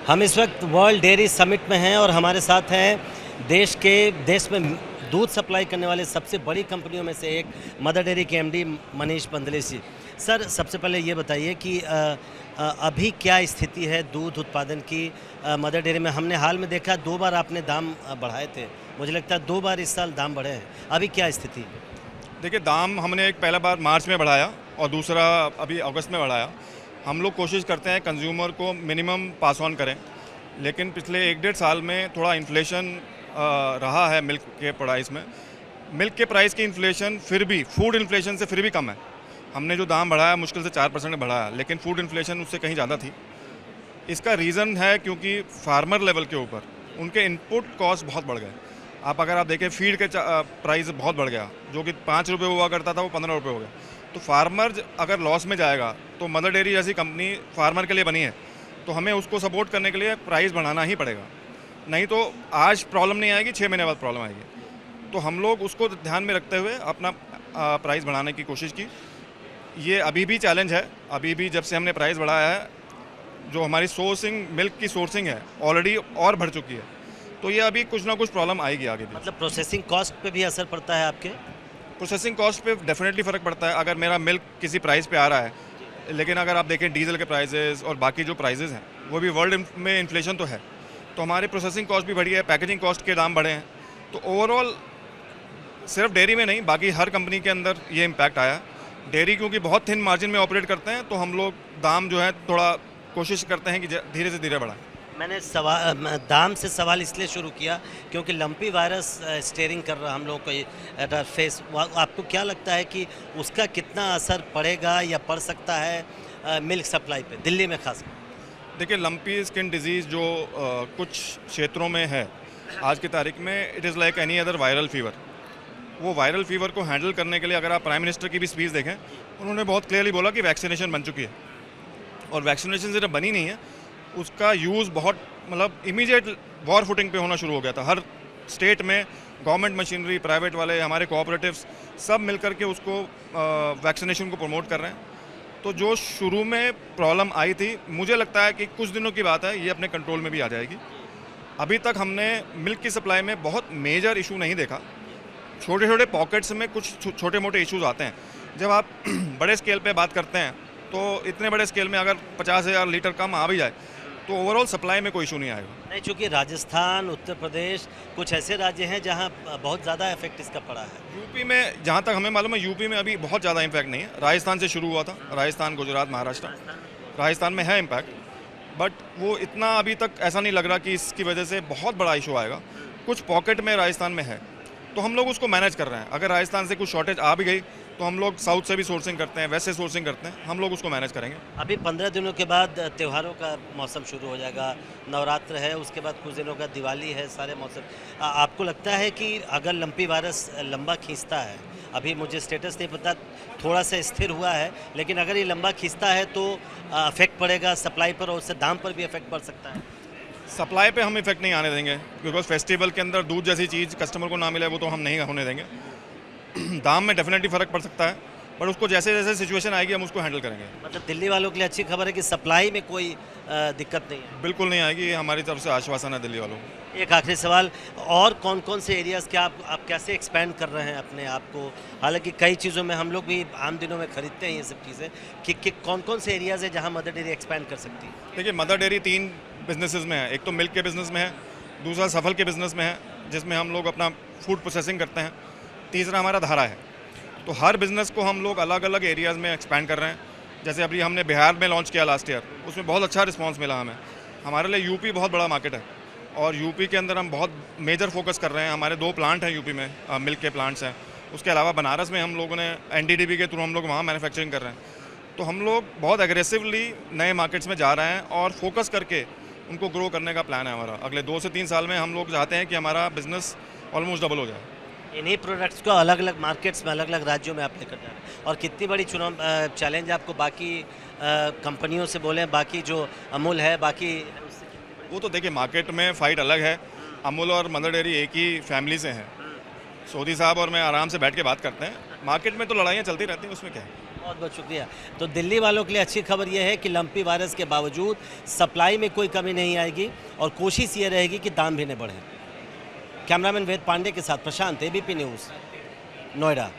हम इस वक्त वर्ल्ड डेयरी समिट में हैं और हमारे साथ हैं देश में दूध सप्लाई करने वाले सबसे बड़ी कंपनियों में से एक मदर डेयरी के एमडी मनीष बंदलेश जी। सर, सबसे पहले ये बताइए कि अभी क्या स्थिति है दूध उत्पादन की मदर डेयरी में। हमने हाल में देखा 2 बार आपने दाम बढ़ाए थे, मुझे लगता है 2 बार इस साल दाम बढ़े हैं। अभी क्या स्थिति है? देखिए, दाम हमने एक पहला बार मार्च में बढ़ाया और दूसरा अभी अगस्त में बढ़ाया। हम लोग कोशिश करते हैं कंज्यूमर को मिनिमम पास ऑन करें, लेकिन पिछले 1-1.5 साल में थोड़ा इन्फ्लेशन रहा है मिल्क के प्राइस में। मिल्क के प्राइस की इन्फ्लेशन फिर भी फूड इन्फ्लेशन से फिर भी कम है। हमने जो दाम बढ़ाया मुश्किल से 4% बढ़ाया, लेकिन फूड इन्फ्लेशन उससे कहीं ज़्यादा थी। इसका रीज़न है क्योंकि फार्मर लेवल के ऊपर उनके इनपुट कॉस्ट बहुत बढ़ गए। अगर आप देखें, फीड के प्राइस बहुत बढ़ गया, जो कि 5 रुपये हुआ करता था वो 15 रुपये हो गया। तो फार्मर अगर लॉस में जाएगा तो मदर डेयरी जैसी कंपनी फार्मर के लिए बनी है, तो हमें उसको सपोर्ट करने के लिए प्राइस बढ़ाना ही पड़ेगा। नहीं तो आज प्रॉब्लम नहीं आएगी, 6 महीने बाद प्रॉब्लम आएगी। तो हम लोग उसको ध्यान में रखते हुए अपना प्राइस बढ़ाने की कोशिश की। ये अभी भी चैलेंज है। अभी भी जब से हमने प्राइस बढ़ाया है, जो हमारी सोर्सिंग मिल्क की सोर्सिंग है ऑलरेडी और बढ़ चुकी है। तो ये अभी कुछ ना कुछ प्रॉब्लम आएगी आगे भी। मतलब प्रोसेसिंग कॉस्ट पे भी असर पड़ता है आपके? प्रोसेसिंग कॉस्ट पे डेफिनेटली फ़र्क पड़ता है। अगर मेरा मिल्क किसी प्राइस पे आ रहा है, लेकिन अगर आप देखें डीजल के प्राइसेस और बाकी जो प्राइसेस हैं वो भी वर्ल्ड में इन्फ्लेशन तो है, तो हमारी प्रोसेसिंग कॉस्ट भी बढ़ी है, पैकेजिंग कॉस्ट के दाम बढ़े हैं। तो ओवरऑल सिर्फ डेयरी में नहीं, बाकी हर कंपनी के अंदर ये इम्पैक्ट आया। डेयरी क्योंकि बहुत थिन मार्जिन में ऑपरेट करते हैं, तो हम लोग दाम जो है थोड़ा कोशिश करते हैं कि धीरे से धीरे बढ़ाएं। मैंने दाम से सवाल इसलिए शुरू किया क्योंकि लंपी वायरस स्टेयरिंग कर रहा हम लोग को फेस। आपको क्या लगता है कि उसका कितना असर पड़ेगा या पड़ सकता है मिल्क सप्लाई पे, दिल्ली में खास? देखिए, लंपी स्किन डिजीज़ जो कुछ क्षेत्रों में है आज की तारीख में, it is like any other viral fever. वो वायरल फीवर को हैंडल करने के लिए अगर आप प्राइम मिनिस्टर की भी स्पीच देखें, उन्होंने बहुत क्लियरली बोला कि वैक्सीनेशन बन चुकी है, और वैक्सीनेशन सिर्फ बनी नहीं है, उसका यूज़ बहुत इमीडिएट वॉर फुटिंग पे होना शुरू हो गया था। हर स्टेट में गवर्नमेंट मशीनरी, प्राइवेट वाले, हमारे कोऑपरेटिव्स सब मिलकर के उसको वैक्सीनेशन को प्रमोट कर रहे हैं। तो जो शुरू में प्रॉब्लम आई थी, मुझे लगता है कि कुछ दिनों की बात है, ये अपने कंट्रोल में भी आ जाएगी। अभी तक हमने मिल्क की सप्लाई में बहुत मेजर इशू नहीं देखा। छोटे छोटे पॉकेट्स में कुछ छोटे मोटे इश्यूज आते हैं। जब आप बड़े स्केल पे बात करते हैं, तो इतने बड़े स्केल में अगर 50,000 लीटर कम आ भी जाए तो ओवरऑल सप्लाई में कोई इशू नहीं आएगा। नहीं, चूँकि राजस्थान, उत्तर प्रदेश कुछ ऐसे राज्य हैं जहां बहुत ज़्यादा इफेक्ट इसका पड़ा है। यूपी में जहाँ तक हमें मालूम है, यूपी में अभी बहुत ज़्यादा इम्पैक्ट नहीं है। राजस्थान से शुरू हुआ था, राजस्थान, गुजरात, महाराष्ट्र, राजस्थान में है इम्पैक्ट, बट वो इतना अभी तक ऐसा नहीं लग रहा कि इसकी वजह से बहुत बड़ा इशू आएगा। कुछ पॉकेट में राजस्थान में है, तो हम लोग उसको मैनेज कर रहे हैं। अगर राजस्थान से कुछ शॉर्टेज आ भी गई तो हम लोग साउथ से भी सोर्सिंग करते हैं, वेस्ट से सोर्सिंग करते हैं, हम लोग उसको मैनेज करेंगे। अभी 15 दिनों के बाद त्योहारों का मौसम शुरू हो जाएगा, नवरात्र है, उसके बाद कुछ दिनों का दिवाली है, सारे मौसम। आपको लगता है कि अगर लंपी वायरस लंबा खींचता है, अभी मुझे स्टेटस नहीं पता, थोड़ा सा स्थिर हुआ है, लेकिन अगर ये लंबा खींचता है तो अफेक्ट पड़ेगा सप्लाई पर और उससे दाम पर भी अफेक्ट पड़ सकता है? सप्लाई पे हम इफेक्ट नहीं आने देंगे, बिकॉज फेस्टिवल के अंदर दूध जैसी चीज़ कस्टमर को ना मिले वो तो हम नहीं होने देंगे। दाम में डेफिनेटली फ़र्क पड़ सकता है, पर उसको जैसे जैसे सिचुएशन आएगी हम उसको हैंडल करेंगे। मतलब दिल्ली वालों के लिए अच्छी खबर है कि सप्लाई में कोई दिक्कत नहीं है? बिल्कुल नहीं आएगी, ये हमारी तरफ से आश्वासन है दिल्ली वालों को। एक आखिरी सवाल, और कौन कौन से एरियाज़ क्या आप कैसे एक्सपेंड कर रहे हैं अपने आप को? हालांकि कई चीज़ों में हम लोग भी आम दिनों में खरीदते हैं ये सब चीज़ें, कि कौन कौन से एरियाज़ है जहां मदर डेयरी एक्सपेंड कर सकती है? देखिए, मदर डेयरी 3 बिजनेसेस में है। एक तो मिल्क के बिज़नेस में है, दूसरा सफल के बिज़नेस में है जिसमें हम लोग अपना फूड प्रोसेसिंग करते हैं, तीसरा हमारा धारा है। तो हर बिज़नेस को हम लोग अलग अलग एरियाज़ में एक्सपैंड कर रहे हैं। जैसे अभी हमने बिहार में लॉन्च किया लास्ट ईयर, उसमें बहुत अच्छा रिस्पांस मिला हमें। हमारे लिए यूपी बहुत बड़ा मार्केट है, और यूपी के अंदर हम बहुत मेजर फोकस कर रहे हैं। हमारे 2 प्लांट हैं यूपी में, मिल्क के प्लांट्स हैं। उसके अलावा बनारस में हम लोगों ने एनडीडीबी के थ्रू हम लोग वहाँ मैन्युफैक्चरिंग कर रहे हैं। तो हम लोग बहुत एग्रेसिवली नए मार्केट्स में जा रहे हैं और फोकस करके उनको ग्रो करने का प्लान है हमारा। अगले 2 से 3 साल में हम लोग चाहते हैं कि हमारा बिज़नेस ऑलमोस्ट डबल हो जाए। इन्हीं प्रोडक्ट्स को अलग अलग मार्केट्स में, अलग अलग राज्यों में आप लेकर जा रहे हैं, और कितनी बड़ी चैलेंज आपको बाकी कंपनियों से बोलें, बाकी जो अमूल है, बाकी उससे वो तो देखिए, मार्केट में फ़ाइट अलग है। अमूल और मदर डेयरी एक ही फैमिली से हैं। सोधी साहब और मैं आराम से बैठ के बात करते हैं। मार्केट में तो लड़ाइयाँ चलती रहती हैं, उसमें क्या है। बहुत बहुत शुक्रिया। तो दिल्ली वालों के लिए अच्छी खबर यह है कि लंपी वायरस के बावजूद सप्लाई में कोई कमी नहीं आएगी और कोशिश ये रहेगी कि दाम भी न बढ़े। कैमरामैन वेद पांडे के साथ प्रशांत, एबीपी न्यूज़, नोएडा।